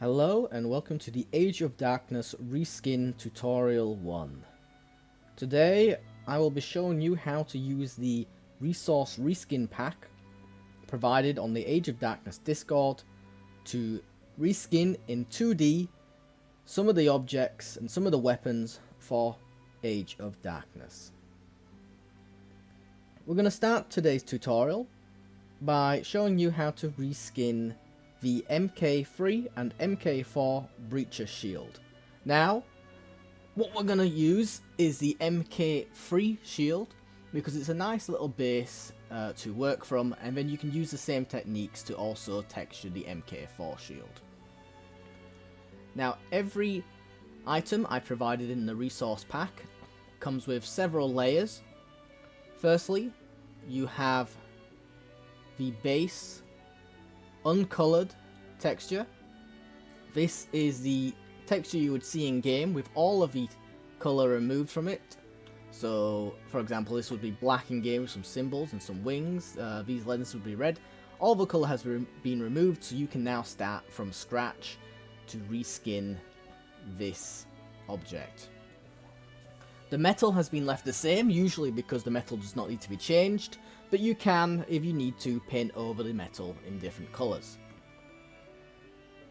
Hello and welcome to the Age of Darkness Reskin Tutorial 1. Today I will be showing you how to use the resource reskin pack provided on the Age of Darkness Discord to reskin in 2D some of the objects and some of the weapons for Age of Darkness. We're going to start today's tutorial by showing you how to reskin the MK3 and MK4 Breacher shield. Now, what we're going to use is the MK3 shield because it's a nice little base to work from, and then you can use the same techniques to also texture the MK4 shield. Now, every item I provided in the resource pack comes with several layers. Firstly, you have the base uncolored texture. This is the texture you would see in game with all of the color removed from it. So for example, this would be black in game with some symbols and some wings. These lenses would be red. All the color has been removed, so you can now start from scratch to reskin this object. The metal has been left the same, usually because the metal does not need to be changed, but you can, if you need to, paint over the metal in different colours.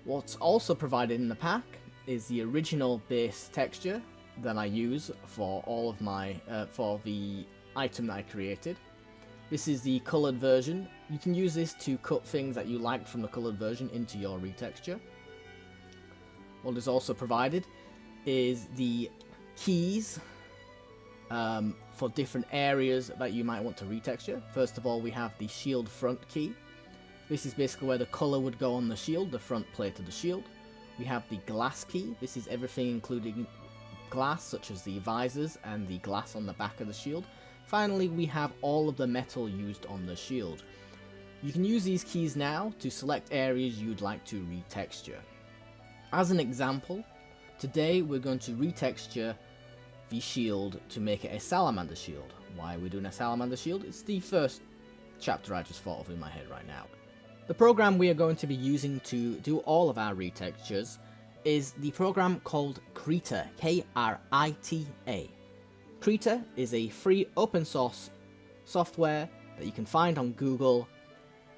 What's also provided in the pack is the original base texture that I use for all of my, for the item that I created. This is the coloured version. You can use this to cut things that you liked from the coloured version into your retexture. What is also provided is the keys for different areas that you might want to retexture. First of all, we have the shield front key. This is basically where the colour would go on the shield, the front plate of the shield. We have the glass key. This is everything including glass, such as the visors and the glass on the back of the shield. Finally, we have all of the metal used on the shield. You can use these keys now to select areas you'd like to retexture. As an example, today we're going to retexture the shield to make it a salamander shield. Why are we doing a salamander shield? It's the first chapter I just thought of in my head right now. The program we are going to be using to do all of our retextures is the program called Krita, K-R-I-T-A. Krita is a free open source software that you can find on Google,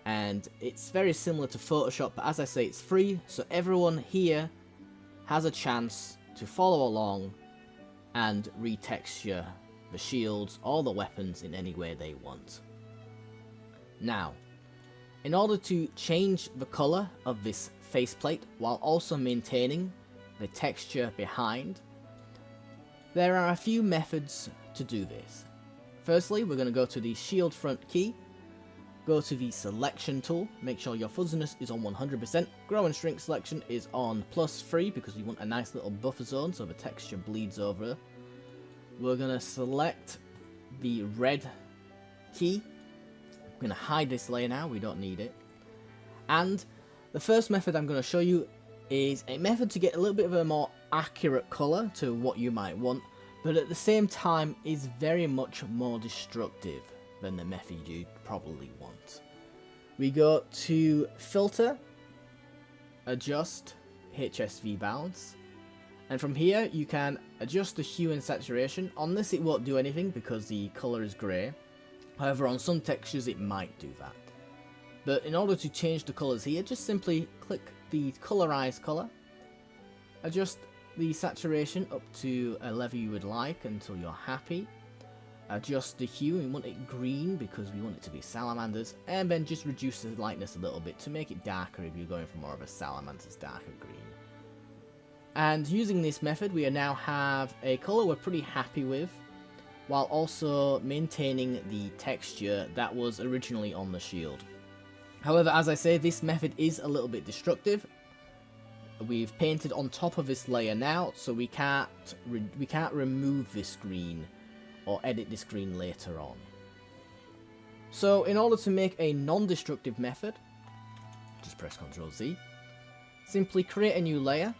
and it's very similar to Photoshop, but as I say, it's free, so everyone here has a chance to follow along and retexture the shields or the weapons in any way they want. Now, in order to change the colour of this faceplate while also maintaining the texture behind, there are a few methods to do this. Firstly, we're going to go to the shield front key, go to the selection tool, make sure your fuzziness is on 100%, grow and shrink selection is on +3 because we want a nice little buffer zone so the texture bleeds over. We're going to select the red key. I'm going to hide this layer now, we don't need it. And the first method I'm going to show you is a method to get a little bit of a more accurate colour to what you might want, but at the same time is very much more destructive than the method you probably want. We go to Filter, Adjust, HSV Balance, and from here you can adjust the hue and saturation. On this it won't do anything because the colour is grey, however on some textures it might do that. But in order to change the colours here, just simply click the Colorize colour, adjust the saturation up to a level you would like until you're happy. Adjust the hue, we want it green because we want it to be salamanders, and then just reduce the lightness a little bit to make it darker if you're going for more of a salamander's darker green. And using this method we now have a colour we're pretty happy with, while also maintaining the texture that was originally on the shield. However, as I say, this method is a little bit destructive. We've painted on top of this layer now, so we can't remove this green or edit this green later on. So in order to make a non-destructive method, just press Ctrl Z, simply create a new layer,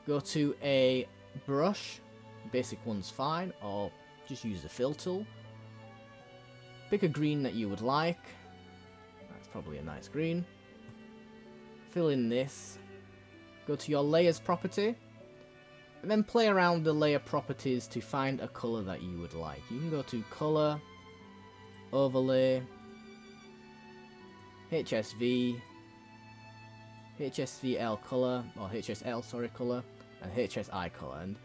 go to a brush, basic one's fine, or just use the fill tool, pick a green that you would like, that's probably a nice green, fill in this, go to your layers property, and then play around the layer properties to find a color that you would like. You can go to color, overlay, HSV, HSVL color, or HSL sorry color, and HSI color. And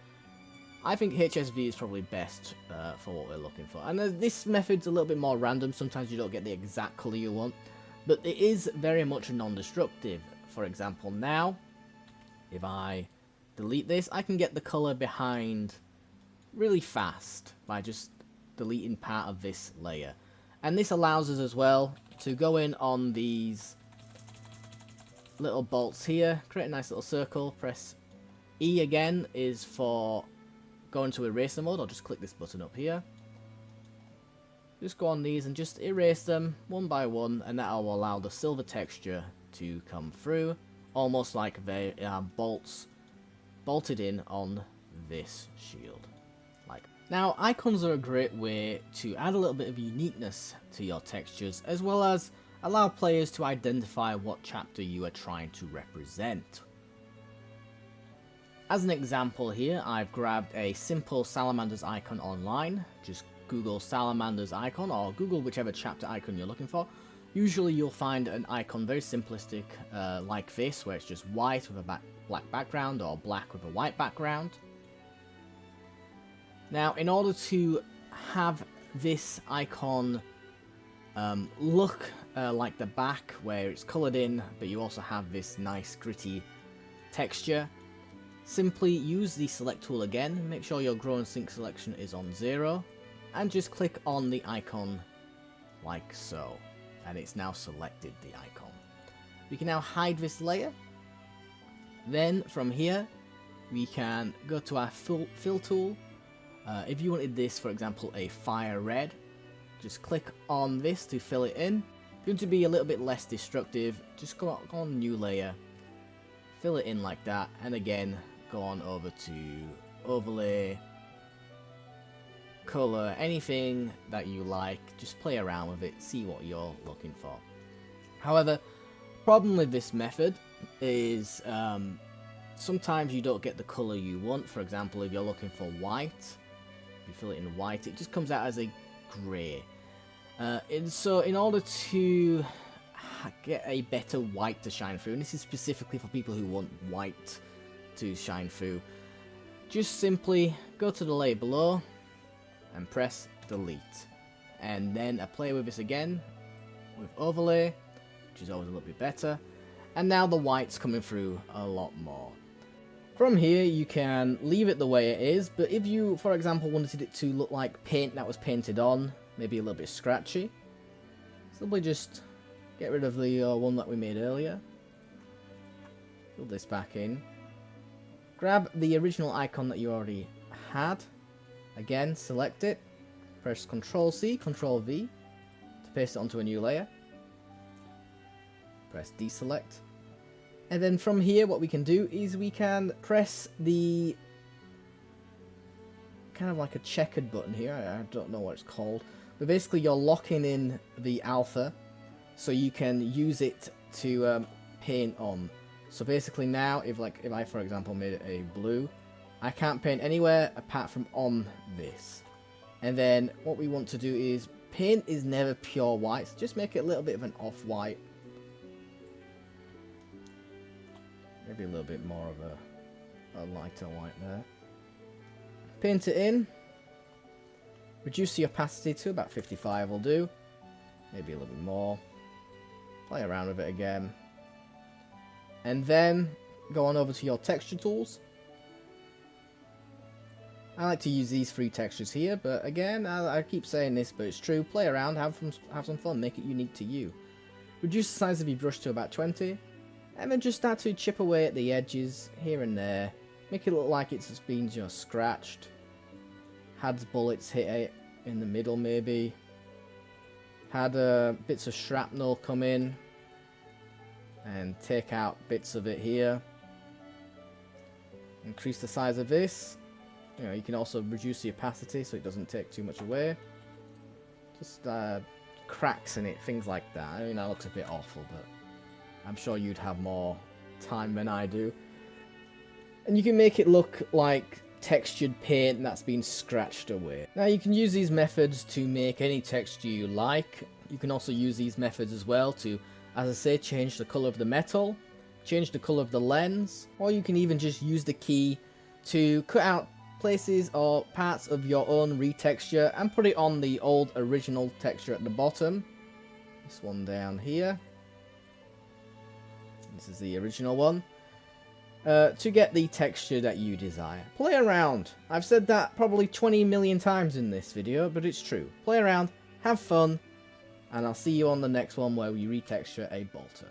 I think HSV is probably best for what we're looking for. And this method's a little bit more random. Sometimes you don't get the exact color you want, but it is very much non-destructive. For example, now, if I delete this, I can get the color behind really fast by just deleting part of this layer. And this allows us as well to go in on these little bolts here, create a nice little circle, press E again is for going to eraser mode. I'll just click this button up here. Just go on these and just erase them one by one, and that will allow the silver texture to come through, almost like they are bolts bolted in on this shield. Now, icons are a great way to add a little bit of uniqueness to your textures, as well as allow players to identify what chapter you are trying to represent. As an example here, I've grabbed a simple Salamander's icon online. Just Google Salamander's icon, or Google whichever chapter icon you're looking for. Usually you'll find an icon very simplistic like this, where it's just white with a black background, or black with a white background. Now, in order to have this icon look like the back, where it's coloured in, but you also have this nice gritty texture, simply use the select tool again, make sure your grow and sync selection is on 0, and just click on the icon like so, and it's now selected the icon. We can now hide this layer. Then from here we can go to our fill tool. If you wanted this, for example, a fire red, just click on this to fill it in. If you want to be a little bit less destructive, just go on new layer, fill it in like that, and again go on over to overlay, color, anything that you like, just play around with it, see what you're looking for. However, problem with this method is sometimes you don't get the color you want. For example, if you're looking for white, you fill it in white, it just comes out as a grey. And so in order to get a better white to shine through, and this is specifically for people who want white to shine through, just simply go to the layer below and press delete, and then play with this again with overlay, which is always a little bit better, and now the white's coming through a lot more. From here you can leave it the way it is, but if you, for example, wanted it to look like paint that was painted on, maybe a little bit scratchy, simply just get rid of the one that we made earlier, fill this back in, grab the original icon that you already had, again select it, press Ctrl C, Ctrl V to paste it onto a new layer, press deselect. And then from here what we can do is we can press the kind of like a checkered button here, I don't know what it's called, but basically you're locking in the alpha so you can use it to paint on. So basically now if I for example made it a blue, I can't paint anywhere apart from on this. And then what we want to do is, paint is never pure white, so just make it a little bit of an off-white. Maybe a little bit more of a lighter white there. Paint it in. Reduce the opacity to about 55 will do. Maybe a little bit more. Play around with it again. And then go on over to your texture tools. I like to use these 3 textures here, but again, I keep saying this, but it's true. Play around, have some fun, make it unique to you. Reduce the size of your brush to about 20. And then just start to chip away at the edges here and there. Make it look like it's just been just scratched. Had bullets hit it in the middle maybe. Had bits of shrapnel come in. And take out bits of it here. Increase the size of this. You can also reduce the opacity so it doesn't take too much away. Just cracks in it, things like that. I mean, that looks a bit awful, but I'm sure you'd have more time than I do. And you can make it look like textured paint that's been scratched away. Now you can use these methods to make any texture you like. You can also use these methods as well to, as I say, change the color of the metal, change the color of the lens, or you can even just use the key to cut out places or parts of your own retexture and put it on the old original texture at the bottom. This one down here. This is the original one. To get the texture that you desire. Play around. I've said that probably 20 million times in this video, but it's true. Play around, have fun, and I'll see you on the next one where we retexture a bolter.